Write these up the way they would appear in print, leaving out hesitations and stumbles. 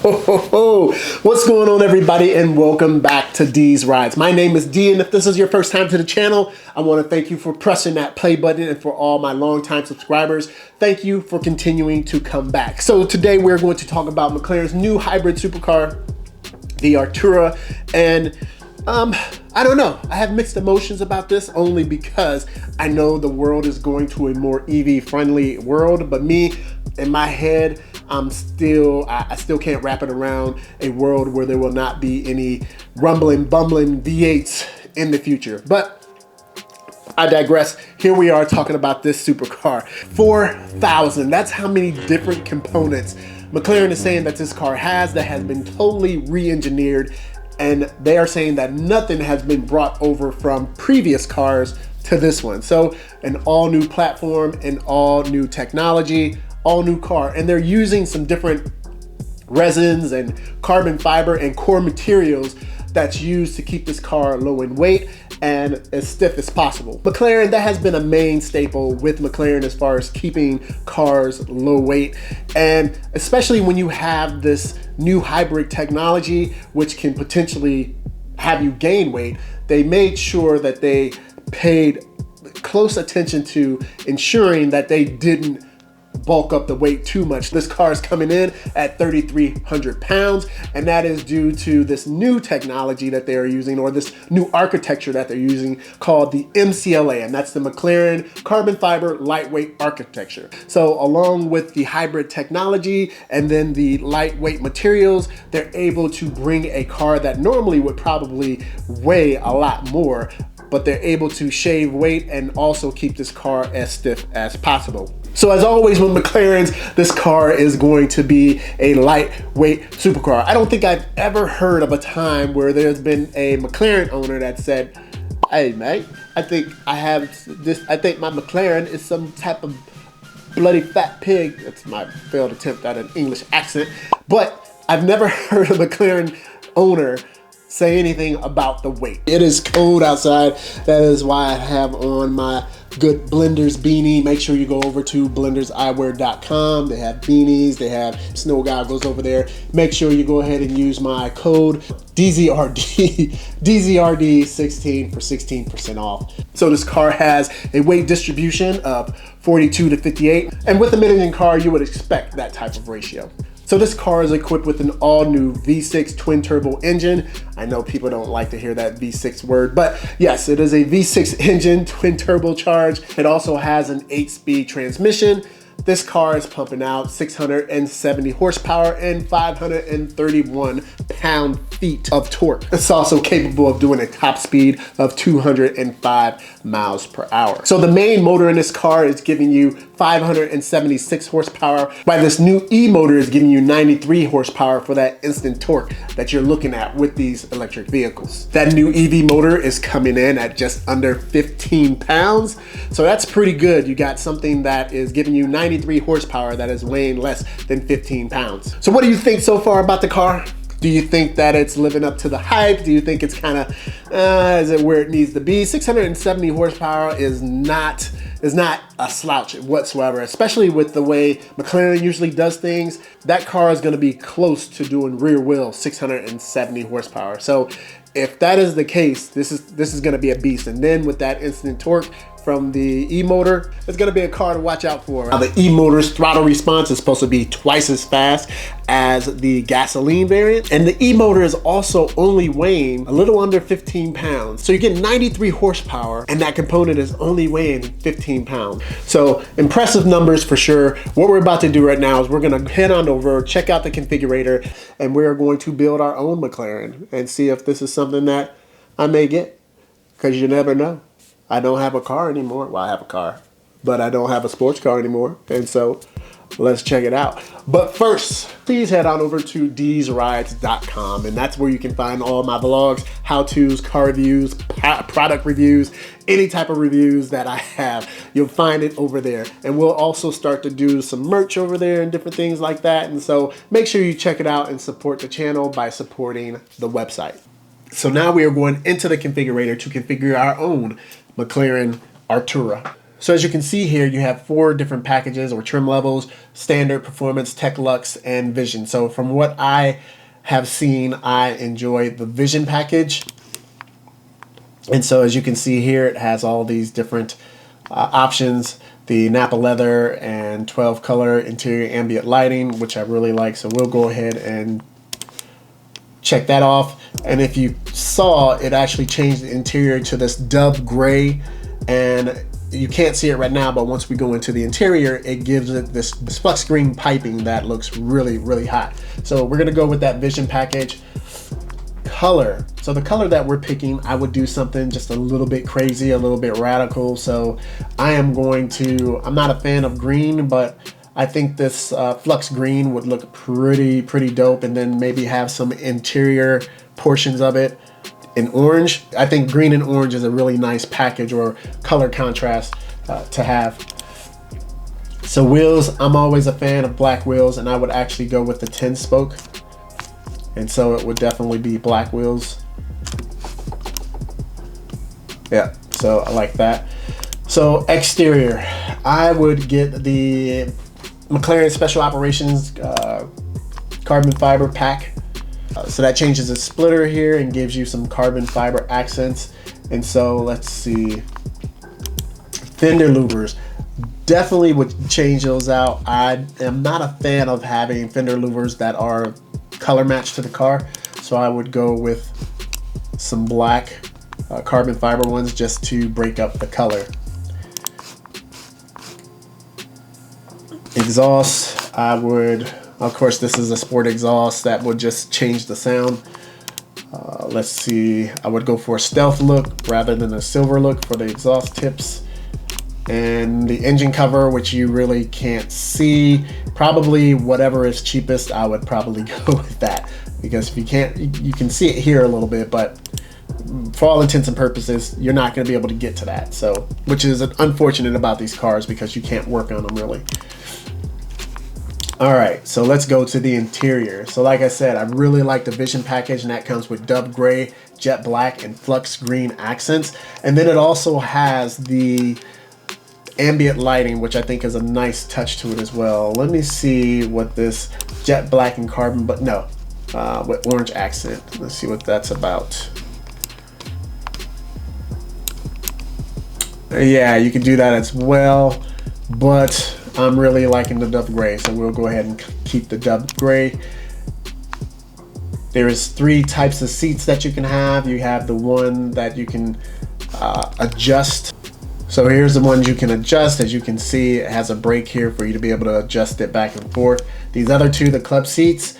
What's going on, everybody, and welcome back to D's Rides. My name is D, and if this is your first time to the channel, I want to thank you for pressing that play button, and for all my longtime subscribers, thank you for continuing to come back. So today we're going to talk about McLaren's new hybrid supercar, the Artura, and I don't know. I have mixed emotions about this only because I know the world is going to a more EV friendly world, but me, in my head, I still can't wrap it around a world where there will not be any rumbling, bumbling V8s in the future. But I digress. Here we are talking about this supercar. 4,000, that's how many different components McLaren is saying that this car has that has been totally re-engineered, and they are saying that nothing has been brought over from previous cars to this one. So an all new platform, an all new technology, all new car, and they're using some different resins and carbon fiber and core materials that's used to keep this car low in weight and as stiff as possible. McLaren, that has been a main staple with McLaren as far as keeping cars low weight, and especially when you have this new hybrid technology which can potentially have you gain weight, they made sure that they paid close attention to ensuring that they didn't bulk up the weight too much. This car is coming in at 3,300 pounds, and that is due to this new technology that they are using, or this new architecture that they're using, called the MCLA, and that's the McLaren Carbon Fiber Lightweight Architecture. So along with the hybrid technology and then the lightweight materials, they're able to bring a car that normally would probably weigh a lot more, but they're able to shave weight and also keep this car as stiff as possible. So as always with McLaren's, this car is going to be a lightweight supercar. I don't think I've ever heard of a time where there's been a McLaren owner that said, hey mate, I think my McLaren is some type of bloody fat pig. That's my failed attempt at an English accent. But I've never heard a McLaren owner say anything about the weight. It is cold outside. That is why I have on my good Blenders beanie. Make sure you go over to blenderseyewear.com. They have beanies, they have snow goggles over there. Make sure you go ahead and use my code DZRD16 for 16% off. So this car has a weight distribution of 42 to 58, and with a mid-engine car, you would expect that type of ratio. So this car is equipped with an all-new V6 twin-turbo engine. I know people don't like to hear that V6 word, but yes, it is a V6 engine, twin-turbo charge. It also has an 8-speed transmission. This car is pumping out 670 horsepower and 531 pound-feet of torque. It's also capable of doing a top speed of 205 miles per hour. So the main motor in this car is giving you 576 horsepower, while this new E motor is giving you 93 horsepower for that instant torque that you're looking at with these electric vehicles. That new EV motor is coming in at just under 15 pounds. So that's pretty good. You got something that is giving you 93 horsepower that is weighing less than 15 pounds. So what do you think so far about the car? Do you think that it's living up to the hype? Do you think it's kind of, is it where it needs to be? 670 horsepower is not a slouch whatsoever, especially with the way McLaren usually does things. That car is gonna be close to doing rear wheel 670 horsepower. So if that is the case, this is gonna be a beast. And then with that instant torque from the E-motor, it's gonna be a car to watch out for. Now the E-motor's throttle response is supposed to be twice as fast as the gasoline variant, and the E-motor is also only weighing a little under 15 pounds. So you get 93 horsepower, and that component is only weighing 15 pounds. So impressive numbers for sure. What we're about to do right now is we're gonna head on over, check out the configurator, and we're going to build our own McLaren and see if this is something that I may get, because you never know. I don't have a car anymore. Well, I have a car, but I don't have a sports car anymore. And so let's check it out. But first, please head on over to dsrides.com, and that's where you can find all my vlogs, how-tos, car reviews, product reviews, any type of reviews that I have. You'll find it over there. And we'll also start to do some merch over there and different things like that. And so make sure you check it out and support the channel by supporting the website. So now we are going into the configurator to configure our own McLaren Artura. So as you can see here, you have 4 different packages or trim levels: standard, performance, tech luxe, and vision. So from what I have seen, I enjoy the vision package. And so as you can see here, it has all these different options: the Napa leather and 12 color interior ambient lighting, which I really like. So we'll go ahead and check that off. And if you saw, it actually changed the interior to this dove gray, and you can't see it right now, but once we go into the interior, it gives it this flux green piping that looks really, really hot. So we're gonna go with that vision package. Color. So the color that we're picking, I would do something just a little bit crazy, a little bit radical. So I am going to, I'm not a fan of green, but I think this flux green would look pretty dope, and then maybe have some interior portions of it in orange. I think green and orange is a really nice package or color contrast to have. So wheels, I'm always a fan of black wheels, and I would actually go with the 10 spoke. And so it would definitely be black wheels. Yeah, so I like that. So exterior, I would get the McLaren Special Operations carbon fiber pack. So that changes the splitter here and gives you some carbon fiber accents. And so let's see, fender louvers, definitely would change those out. I am not a fan of having fender louvers that are color matched to the car, so I would go with some black carbon fiber ones just to break up the color. Exhaust, I would, of course this is a sport exhaust, that would just change the sound. Let's see, I would go for a stealth look rather than a silver look for the exhaust tips. And the engine cover, which you really can't see, probably whatever is cheapest, I would probably go with that, because if you can't, you can see it here a little bit, but for all intents and purposes, you're not going to be able to get to that. So, which is unfortunate about these cars, because you can't work on them really. All right, so let's go to the interior. So like I said, I really like the vision package, and that comes with dove gray, jet black, and flux green accents. And then it also has the ambient lighting, which I think is a nice touch to it as well. Let me see what this jet black and carbon, but no, with orange accent. Let's see what that's about. Yeah, you can do that as well, but I'm really liking the dove gray, so we'll go ahead and keep the dove gray. There is 3 types of seats that you can have. You have the one that you can adjust. So here's the ones you can adjust. As you can see, it has a brake here for you to be able to adjust it back and forth. These other 2, the club seats,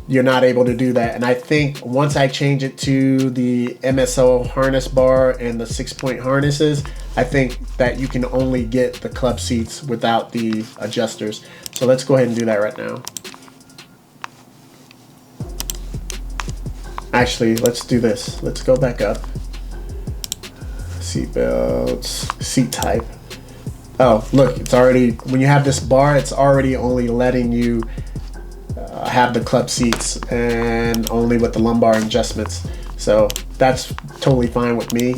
you're not able to do that. And I think once I change it to the MSO harness bar and the 6-point harnesses, I think that you can only get the club seats without the adjusters. So let's go ahead and do that right now. Actually, let's do this. Let's go back up. Seat belts, seat type. Oh, look, it's already, when you have this bar, it's already only letting you have the club seats and only with the lumbar adjustments. So that's totally fine with me.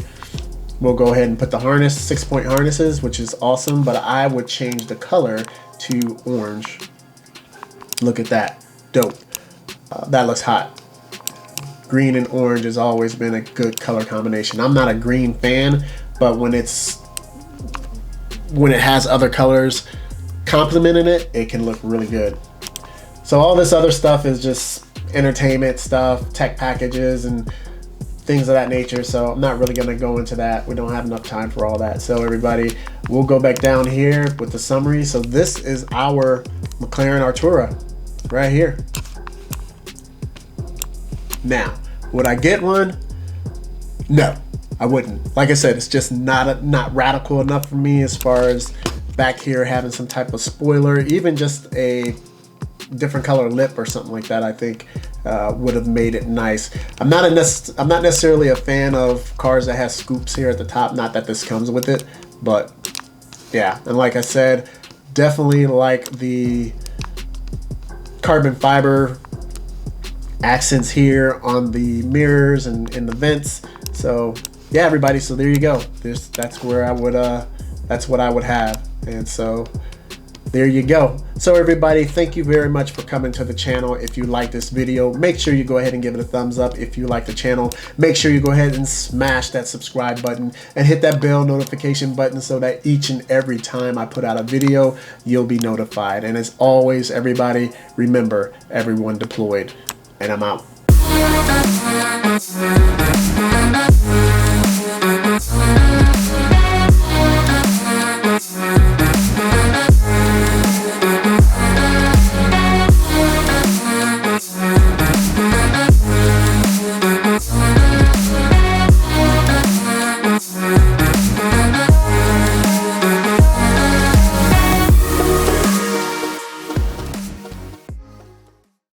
We'll go ahead and put the harness, 6-point harnesses, which is awesome, but I would change the color to orange. Look at that, dope. That looks hot. Green and orange has always been a good color combination. I'm not a green fan, but when it has other colors complementing it, it can look really good. So all this other stuff is just entertainment stuff, tech packages, and things of that nature. So I'm not really gonna go into that. We don't have enough time for all that. So everybody, we'll go back down here with the summary. So this is our McLaren Artura right here. Now, would I get one? No, I wouldn't. Like I said, it's just not radical enough for me as far as back here having some type of spoiler, even just a different color lip or something like that, I think would have made it nice. I'm not necessarily a fan of cars that has scoops here at the top, not that this comes with it, but yeah. And like I said, definitely like the carbon fiber accents here on the mirrors and in the vents. So yeah, everybody, so there you go. That's where I would That's what I would have. And so there you go. So everybody, thank you very much for coming to the channel. If you like this video, make sure you go ahead and give it a thumbs up. If you like the channel, make sure you go ahead and smash that subscribe button and hit that bell notification button so that each and every time I put out a video, you'll be notified. And as always, everybody, remember, everyone deployed, and I'm out.